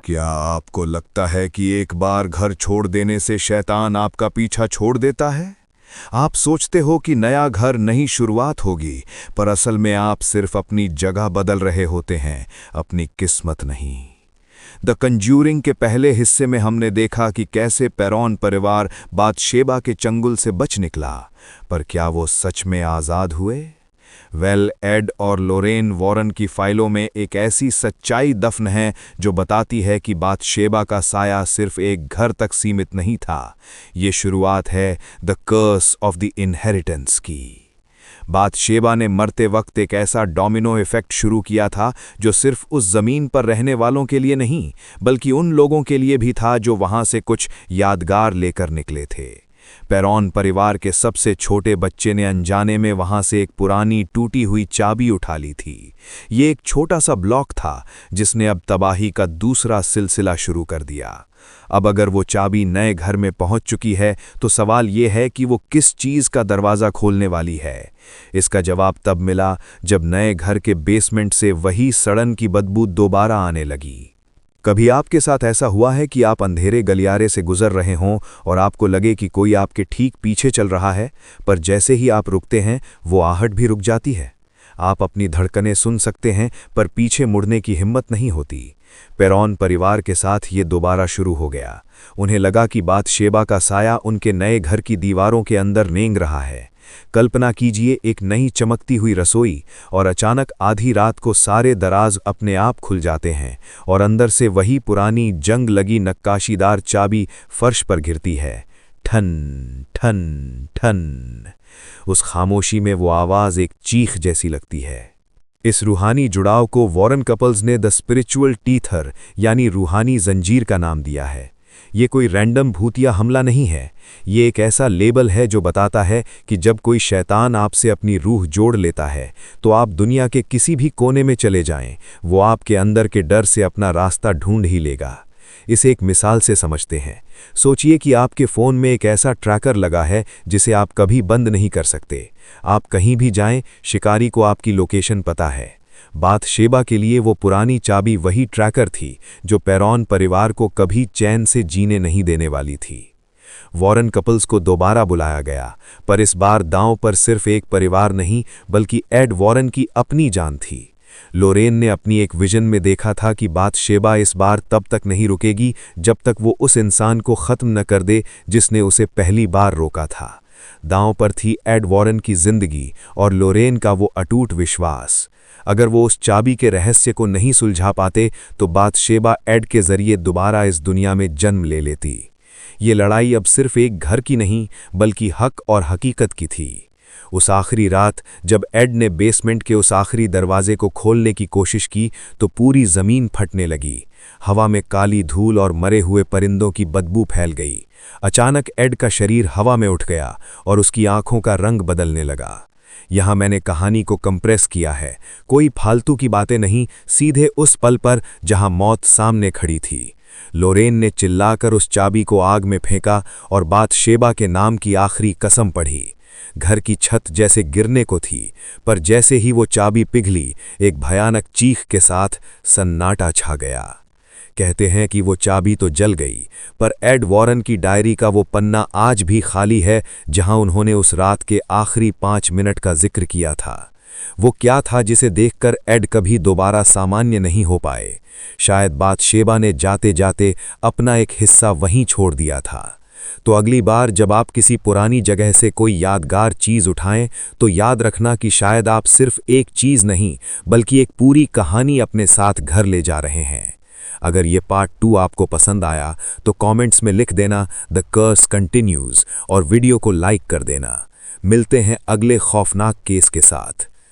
क्या आपको लगता है कि एक बार घर छोड़ देने से शैतान आपका पीछा छोड़ देता है? आप सोचते हो कि नया घर नई शुरुआत होगी, पर असल में आप सिर्फ अपनी जगह बदल रहे होते हैं, अपनी किस्मत नहीं। द कंज्यूरिंग के पहले हिस्से में हमने देखा कि कैसे पेरॉन परिवार बाथशेबा के चंगुल से बच निकला, पर क्या वो सच में आज़ाद हुए? एड और लोरेन वॉरेन की फाइलों में एक ऐसी सच्चाई दफन है जो बताती है कि बाथशेबा का साया सिर्फ एक घर तक सीमित नहीं था। ये शुरुआत है the curse of the inheritance की। बाथशेबा ने मरते वक्त एक ऐसा डोमिनो इफेक्ट शुरू किया था जो सिर्फ उस जमीन पर रहने वालों के लिए नहीं, बल्कि उन लोगों के लिए भी था जो वहां से कुछ यादगार लेकर निकले थे। पेरॉन परिवार के सबसे छोटे बच्चे ने अनजाने में वहां से एक पुरानी टूटी हुई चाबी उठा ली थी। ये एक छोटा सा ब्लॉक था जिसने अब तबाही का दूसरा सिलसिला शुरू कर दिया। अब अगर वो चाबी नए घर में पहुंच चुकी है तो सवाल ये है कि वो किस चीज़ का दरवाज़ा खोलने वाली है। इसका जवाब तब मिला जब नए घर के बेसमेंट से वही सड़न की बदबू दोबारा आने लगी। कभी आपके साथ ऐसा हुआ है कि आप अंधेरे गलियारे से गुजर रहे हों और आपको लगे कि कोई आपके ठीक पीछे चल रहा है, पर जैसे ही आप रुकते हैं वो आहट भी रुक जाती है। आप अपनी धड़कनें सुन सकते हैं पर पीछे मुड़ने की हिम्मत नहीं होती। पेरॉन परिवार के साथ ये दोबारा शुरू हो गया। उन्हें लगा कि बाथशेबा का साया उनके नए घर की दीवारों के अंदर रेंग रहा है। कल्पना कीजिए एक नई चमकती हुई रसोई, और अचानक आधी रात को सारे दराज अपने आप खुल जाते हैं और अंदर से वही पुरानी जंग लगी नक्काशीदार चाबी फर्श पर गिरती है। ठन ठन ठन। उस खामोशी में वो आवाज़ एक चीख जैसी लगती है। इस रूहानी जुड़ाव को वॉरेन कपल्स ने द स्पिरिचुअल टीथर यानी रूहानी जंजीर का नाम दिया है। ये कोई रैंडम भूतिया हमला नहीं है, ये एक ऐसा लेबल है जो बताता है कि जब कोई शैतान आपसे अपनी रूह जोड़ लेता है तो आप दुनिया के किसी भी कोने में चले जाएं, वो आपके अंदर के डर से अपना रास्ता ढूंढ ही लेगा। इसे एक मिसाल से समझते हैं। सोचिए कि आपके फ़ोन में एक ऐसा ट्रैकर लगा है जिसे आप कभी बंद नहीं कर सकते। आप कहीं भी जाएं, शिकारी को आपकी लोकेशन पता है। बाथशेबा के लिए वो पुरानी चाबी वही ट्रैकर थी जो पेरॉन परिवार को कभी चैन से जीने नहीं देने वाली थी। वॉरेन कपल्स को दोबारा बुलाया गया, पर इस बार दांव पर सिर्फ एक परिवार नहीं बल्कि एड वॉरेन की अपनी जान थी। लोरेन ने अपनी एक विजन में देखा था कि बाथशेबा इस बार तब तक नहीं रुकेगी जब तक वो उस इंसान को ख़त्म न कर दे जिसने उसे पहली बार रोका था। दांव पर थी एड वॉरेन की जिंदगी और लोरेन का वो अटूट विश्वास। अगर वो उस चाबी के रहस्य को नहीं सुलझा पाते तो बाथशेबा एड के जरिए दोबारा इस दुनिया में जन्म ले लेती। ये लड़ाई अब सिर्फ एक घर की नहीं बल्कि हक और हकीकत की थी। उस आखिरी रात जब एड ने बेसमेंट के उस आखिरी दरवाजे को खोलने की कोशिश की तो पूरी ज़मीन फटने लगी। हवा में काली धूल और मरे हुए परिंदों की बदबू फैल गई। अचानक एड का शरीर हवा में उठ गया और उसकी आंखों का रंग बदलने लगा। यहाँ मैंने कहानी को कंप्रेस किया है, कोई फालतू की बातें नहीं, सीधे उस पल पर जहाँ मौत सामने खड़ी थी। लोरेन ने चिल्लाकर उस चाबी को आग में फेंका और बाथशेबा के नाम की आखिरी कसम पढ़ी। घर की छत जैसे गिरने को थी, पर जैसे ही वो चाबी पिघली एक भयानक चीख के साथ सन्नाटा छा गया। कहते हैं कि वो चाबी तो जल गई, पर एड वॉरेन की डायरी का वो पन्ना आज भी खाली है जहां उन्होंने उस रात के आखिरी 5 मिनट का जिक्र किया था। वो क्या था जिसे देखकर एड कभी दोबारा सामान्य नहीं हो पाए? शायद बाथशेबा ने जाते जाते अपना एक हिस्सा वहीं छोड़ दिया था। तो अगली बार जब आप किसी पुरानी जगह से कोई यादगार चीज़ उठाएं तो याद रखना कि शायद आप सिर्फ एक चीज़ नहीं बल्कि एक पूरी कहानी अपने साथ घर ले जा रहे हैं। अगर ये पार्ट 2 आपको पसंद आया तो कमेंट्स में लिख देना द कर्स कंटिन्यूज और वीडियो को लाइक कर देना। मिलते हैं अगले खौफनाक केस के साथ।